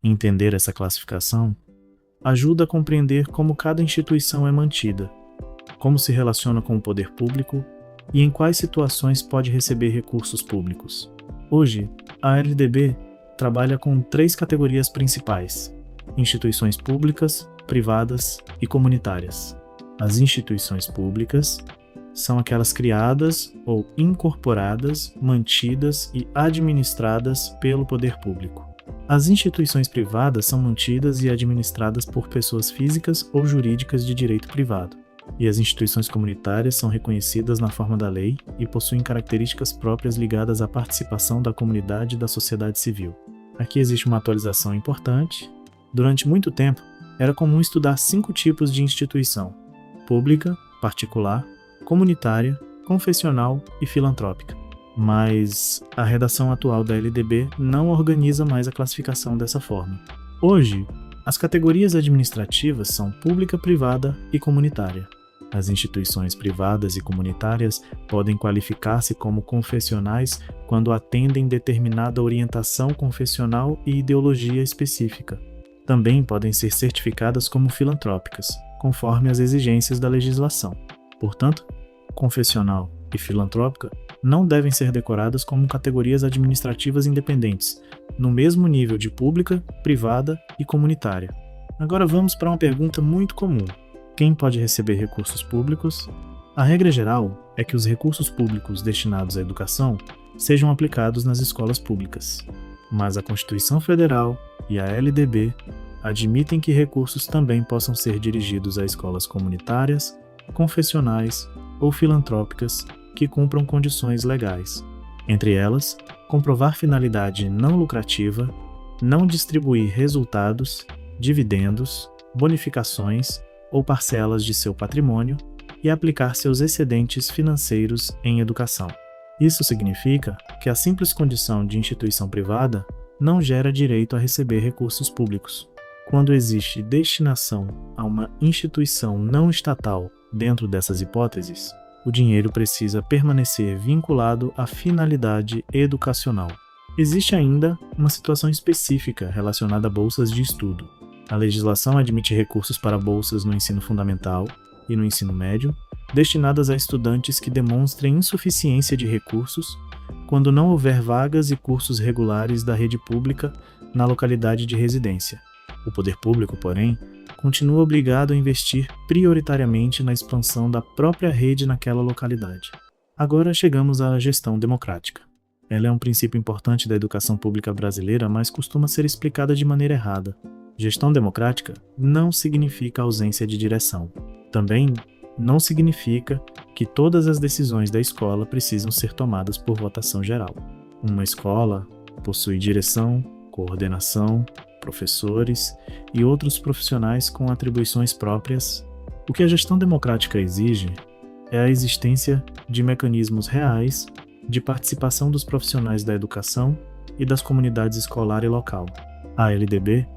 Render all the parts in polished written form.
Entender essa classificação ajuda a compreender como cada instituição é mantida, como se relaciona com o poder público e em quais situações pode receber recursos públicos. Hoje, a LDB trabalha com 3 categorias principais: instituições públicas, privadas e comunitárias. As instituições públicas são aquelas criadas ou incorporadas, mantidas e administradas pelo poder público. As instituições privadas são mantidas e administradas por pessoas físicas ou jurídicas de direito privado. E as instituições comunitárias são reconhecidas na forma da lei e possuem características próprias ligadas à participação da comunidade e da sociedade civil. Aqui existe uma atualização importante. Durante muito tempo, era comum estudar 5 tipos de instituição: pública, particular, comunitária, confessional e filantrópica. Mas a redação atual da LDB não organiza mais a classificação dessa forma. Hoje, as categorias administrativas são pública, privada e comunitária. As instituições privadas e comunitárias podem qualificar-se como confessionais quando atendem determinada orientação confessional e ideologia específica. Também podem ser certificadas como filantrópicas, conforme as exigências da legislação. Portanto, confessional e filantrópica não devem ser decoradas como categorias administrativas independentes, no mesmo nível de pública, privada e comunitária. Agora vamos para uma pergunta muito comum: quem pode receber recursos públicos? A regra geral é que os recursos públicos destinados à educação sejam aplicados nas escolas públicas, mas a Constituição Federal e a LDB admitem que recursos também possam ser dirigidos a escolas comunitárias, confessionais ou filantrópicas que cumpram condições legais. Entre elas, comprovar finalidade não lucrativa, não distribuir resultados, dividendos, bonificações ou parcelas de seu patrimônio e aplicar seus excedentes financeiros em educação. Isso significa que a simples condição de instituição privada não gera direito a receber recursos públicos. Quando existe destinação a uma instituição não estatal dentro dessas hipóteses, o dinheiro precisa permanecer vinculado à finalidade educacional. Existe ainda uma situação específica relacionada a bolsas de estudo. A legislação admite recursos para bolsas no ensino fundamental e no ensino médio, destinadas a estudantes que demonstrem insuficiência de recursos quando não houver vagas e cursos regulares da rede pública na localidade de residência. O poder público, porém, continua obrigado a investir prioritariamente na expansão da própria rede naquela localidade. Agora chegamos à gestão democrática. Ela é um princípio importante da educação pública brasileira, mas costuma ser explicada de maneira errada. Gestão democrática não significa ausência de direção. Também não significa que todas as decisões da escola precisam ser tomadas por votação geral. Uma escola possui direção, coordenação, professores e outros profissionais com atribuições próprias. O que a gestão democrática exige é a existência de mecanismos reais de participação dos profissionais da educação e das comunidades escolar e local. A LDB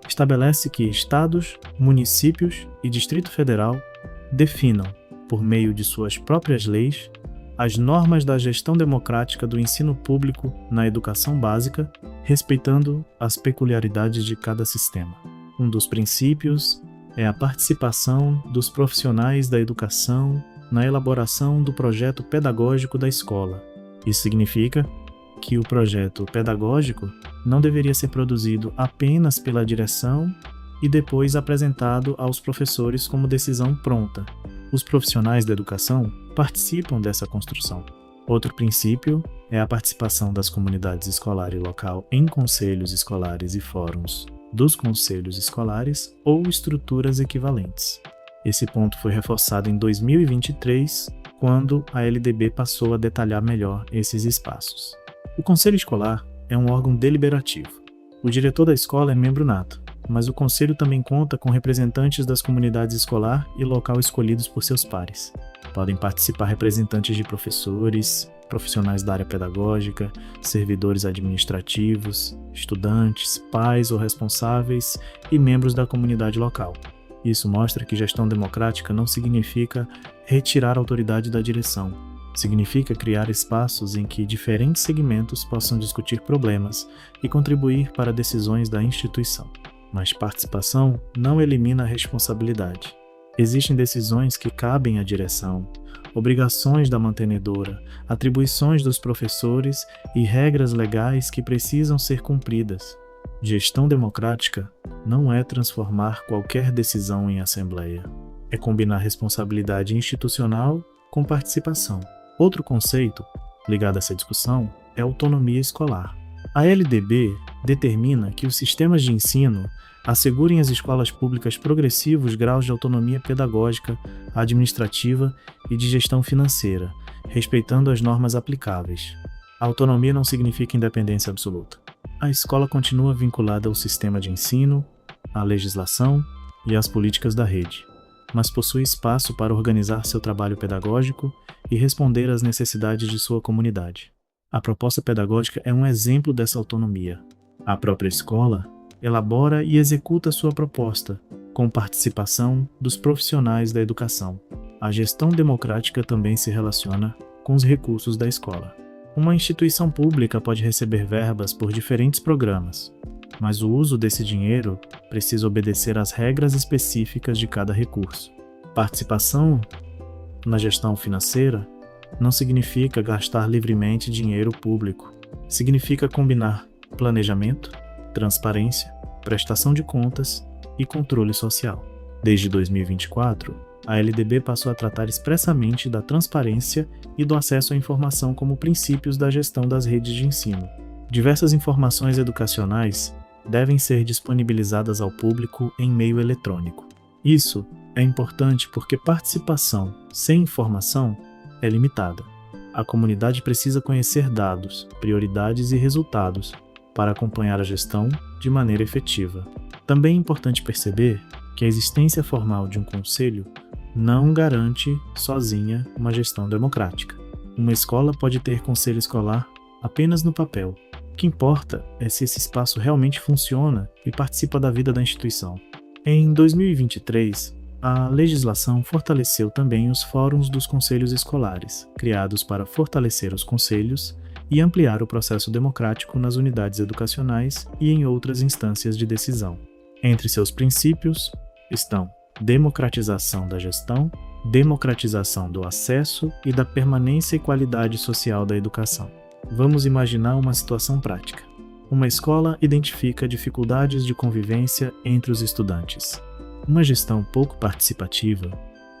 estabelece que estados, municípios e Distrito Federal definam, por meio de suas próprias leis, as normas da gestão democrática do ensino público na educação básica, respeitando as peculiaridades de cada sistema. Um dos princípios é a participação dos profissionais da educação na elaboração do projeto pedagógico da escola. Isso significa que o projeto pedagógico não deveria ser produzido apenas pela direção e depois apresentado aos professores como decisão pronta. Os profissionais da educação participam dessa construção. Outro princípio é a participação das comunidades escolar e local em conselhos escolares e fóruns dos conselhos escolares ou estruturas equivalentes. Esse ponto foi reforçado em 2023, quando a LDB passou a detalhar melhor esses espaços. O conselho escolar é um órgão deliberativo. O diretor da escola é membro nato, mas o conselho também conta com representantes das comunidades escolar e local escolhidos por seus pares. Podem participar representantes de professores, profissionais da área pedagógica, servidores administrativos, estudantes, pais ou responsáveis e membros da comunidade local. Isso mostra que gestão democrática não significa retirar a autoridade da direção. Significa criar espaços em que diferentes segmentos possam discutir problemas e contribuir para decisões da instituição. Mas participação não elimina a responsabilidade. Existem decisões que cabem à direção, obrigações da mantenedora, atribuições dos professores e regras legais que precisam ser cumpridas. Gestão democrática não é transformar qualquer decisão em assembleia. É combinar responsabilidade institucional com participação. Outro conceito ligado a essa discussão é a autonomia escolar. A LDB determina que os sistemas de ensino assegurem às escolas públicas progressivos graus de autonomia pedagógica, administrativa e de gestão financeira, respeitando as normas aplicáveis. A autonomia não significa independência absoluta. A escola continua vinculada ao sistema de ensino, à legislação e às políticas da rede, mas possui espaço para organizar seu trabalho pedagógico e responder às necessidades de sua comunidade. A proposta pedagógica é um exemplo dessa autonomia. A própria escola elabora e executa sua proposta, com participação dos profissionais da educação. A gestão democrática também se relaciona com os recursos da escola. Uma instituição pública pode receber verbas por diferentes programas, mas o uso desse dinheiro precisa obedecer às regras específicas de cada recurso. Participação na gestão financeira não significa gastar livremente dinheiro público. Significa combinar planejamento, transparência, prestação de contas e controle social. Desde 2024, a LDB passou a tratar expressamente da transparência e do acesso à informação como princípios da gestão das redes de ensino. Diversas informações educacionais devem ser disponibilizadas ao público em meio eletrônico. Isso é importante porque participação sem informação é limitada. A comunidade precisa conhecer dados, prioridades e resultados para acompanhar a gestão de maneira efetiva. Também é importante perceber que a existência formal de um conselho não garante sozinha uma gestão democrática. Uma escola pode ter conselho escolar apenas no papel. O que importa é se esse espaço realmente funciona e participa da vida da instituição. Em 2023, a legislação fortaleceu também os fóruns dos conselhos escolares, criados para fortalecer os conselhos e ampliar o processo democrático nas unidades educacionais e em outras instâncias de decisão. Entre seus princípios estão democratização da gestão, democratização do acesso e da permanência e qualidade social da educação. Vamos imaginar uma situação prática. Uma escola identifica dificuldades de convivência entre os estudantes. Uma gestão pouco participativa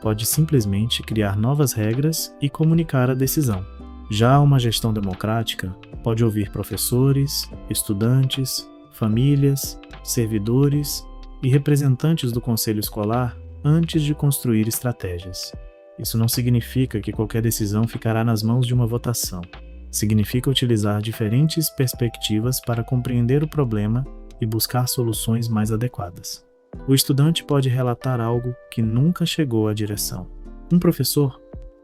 pode simplesmente criar novas regras e comunicar a decisão. Já uma gestão democrática pode ouvir professores, estudantes, famílias, servidores e representantes do conselho escolar antes de construir estratégias. Isso não significa que qualquer decisão ficará nas mãos de uma votação. Significa utilizar diferentes perspectivas para compreender o problema e buscar soluções mais adequadas. O estudante pode relatar algo que nunca chegou à direção. Um professor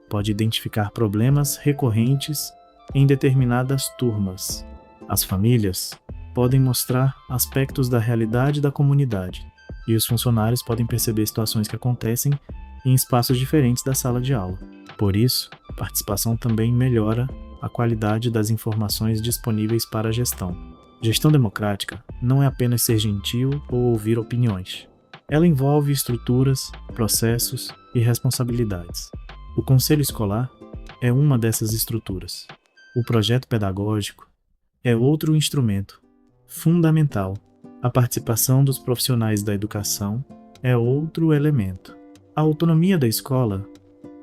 pode identificar problemas recorrentes em determinadas turmas. As famílias podem mostrar aspectos da realidade da comunidade, e os funcionários podem perceber situações que acontecem em espaços diferentes da sala de aula. Por isso, a participação também melhora a qualidade das informações disponíveis para a gestão. Gestão democrática não é apenas ser gentil ou ouvir opiniões. Ela envolve estruturas, processos e responsabilidades. O conselho escolar é uma dessas estruturas. O projeto pedagógico é outro instrumento fundamental. A participação dos profissionais da educação é outro elemento. A autonomia da escola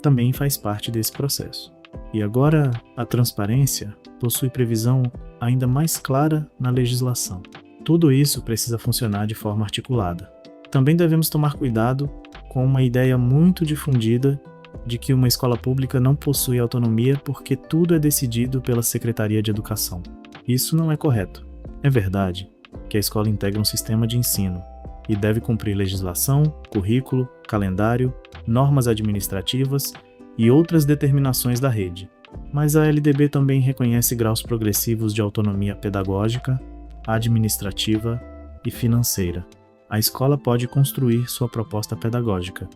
também faz parte desse processo. E agora, a transparência possui previsão ainda mais clara na legislação. Tudo isso precisa funcionar de forma articulada. Também devemos tomar cuidado com uma ideia muito difundida de que uma escola pública não possui autonomia porque tudo é decidido pela Secretaria de Educação. Isso não é correto. É verdade que a escola integra um sistema de ensino e deve cumprir legislação, currículo, calendário, normas administrativas e outras determinações da rede. Mas a LDB também reconhece graus progressivos de autonomia pedagógica, administrativa e financeira. A escola pode construir sua proposta pedagógica,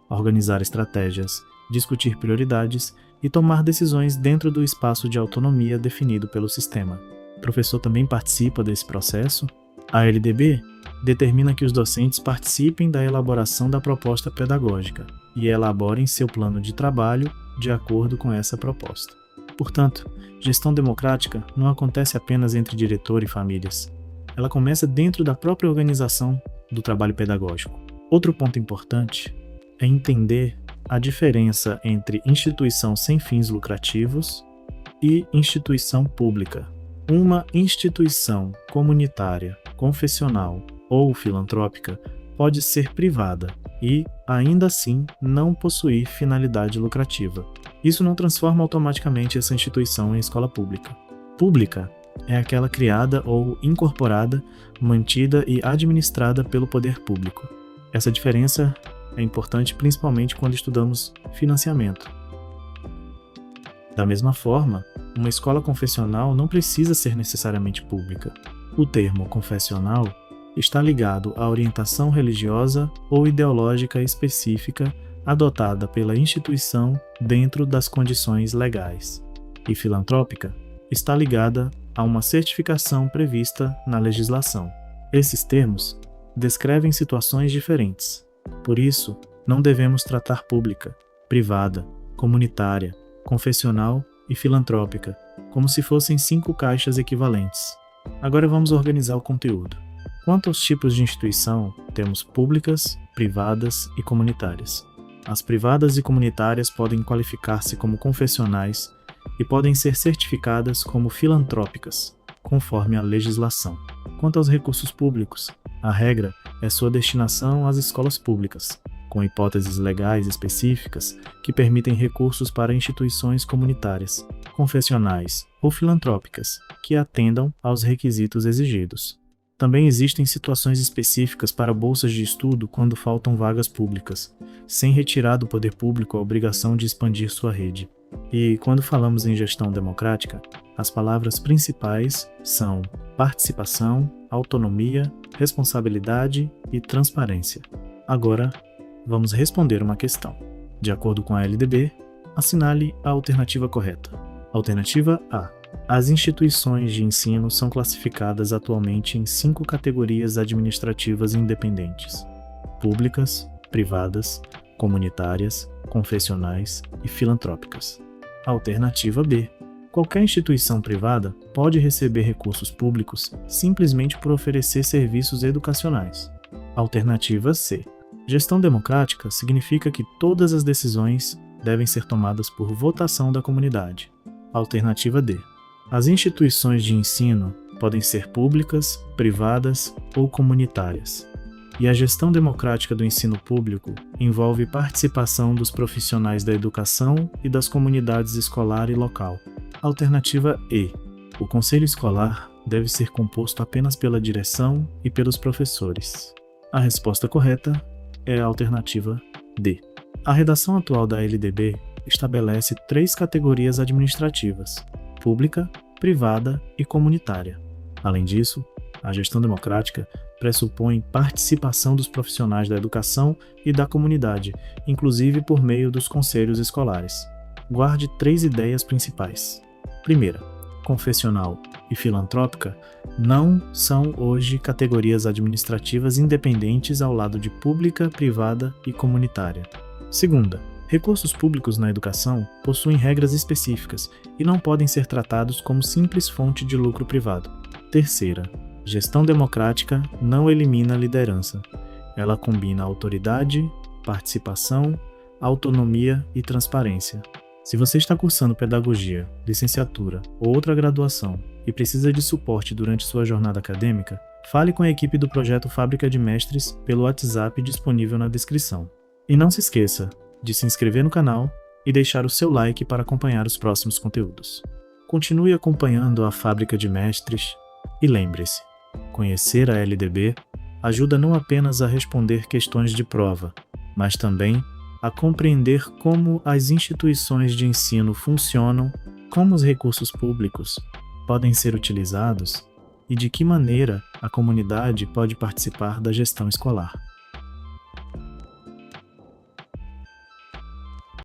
organizar estratégias, discutir prioridades e tomar decisões dentro do espaço de autonomia definido pelo sistema. O professor também participa desse processo. A LDB determina que os docentes participem da elaboração da proposta pedagógica e elaborem seu plano de trabalho de acordo com essa proposta. Portanto, gestão democrática não acontece apenas entre diretor e famílias. Ela começa dentro da própria organização do trabalho pedagógico. Outro ponto importante é entender a diferença entre instituição sem fins lucrativos e instituição pública. Uma instituição comunitária, confessional ou filantrópica pode ser privada e, ainda assim, não possuir finalidade lucrativa. Isso não transforma automaticamente essa instituição em escola pública. Pública é aquela criada ou incorporada, mantida e administrada pelo poder público. Essa diferença é importante principalmente quando estudamos financiamento. Da mesma forma, uma escola confessional não precisa ser necessariamente pública. O termo confessional está ligado à orientação religiosa ou ideológica específica adotada pela instituição dentro das condições legais, e filantrópica está ligada a uma certificação prevista na legislação. Esses termos descrevem situações diferentes. Por isso, não devemos tratar pública, privada, comunitária, confessional e filantrópica como se fossem 5 caixas equivalentes. Agora vamos organizar o conteúdo. Quanto aos tipos de instituição, temos públicas, privadas e comunitárias. As privadas e comunitárias podem qualificar-se como confessionais e podem ser certificadas como filantrópicas, conforme a legislação. Quanto aos recursos públicos, a regra é sua destinação às escolas públicas, com hipóteses legais específicas que permitem recursos para instituições comunitárias, confessionais ou filantrópicas que atendam aos requisitos exigidos. Também existem situações específicas para bolsas de estudo quando faltam vagas públicas, sem retirar do poder público a obrigação de expandir sua rede. E quando falamos em gestão democrática, as palavras principais são participação, autonomia, responsabilidade e transparência. Agora, vamos responder uma questão. De acordo com a LDB, assinale a alternativa correta. Alternativa A. As instituições de ensino são classificadas atualmente em 5 categorias administrativas independentes: públicas, privadas, comunitárias, confessionais e filantrópicas. Alternativa B. Qualquer instituição privada pode receber recursos públicos simplesmente por oferecer serviços educacionais. Alternativa C. Gestão democrática significa que todas as decisões devem ser tomadas por votação da comunidade. Alternativa D. As instituições de ensino podem ser públicas, privadas ou comunitárias. E a gestão democrática do ensino público envolve participação dos profissionais da educação e das comunidades escolar e local. Alternativa E. O conselho escolar deve ser composto apenas pela direção e pelos professores. A resposta correta é a alternativa D. A redação atual da LDB estabelece 3 categorias administrativas: pública, privada e comunitária. Além disso, a gestão democrática pressupõe participação dos profissionais da educação e da comunidade, inclusive por meio dos conselhos escolares. Guarde 3 ideias principais. Primeira, confessional e filantrópica não são hoje categorias administrativas independentes ao lado de pública, privada e comunitária. Segunda, recursos públicos na educação possuem regras específicas e não podem ser tratados como simples fonte de lucro privado. Terceira, gestão democrática não elimina a liderança. Ela combina autoridade, participação, autonomia e transparência. Se você está cursando pedagogia, licenciatura ou outra graduação e precisa de suporte durante sua jornada acadêmica, fale com a equipe do projeto Fábrica de Mestres pelo WhatsApp disponível na descrição. E não se esqueça de se inscrever no canal e deixar o seu like para acompanhar os próximos conteúdos. Continue acompanhando a Fábrica de Mestres e lembre-se, conhecer a LDB ajuda não apenas a responder questões de prova, mas também a compreender como as instituições de ensino funcionam, como os recursos públicos podem ser utilizados e de que maneira a comunidade pode participar da gestão escolar.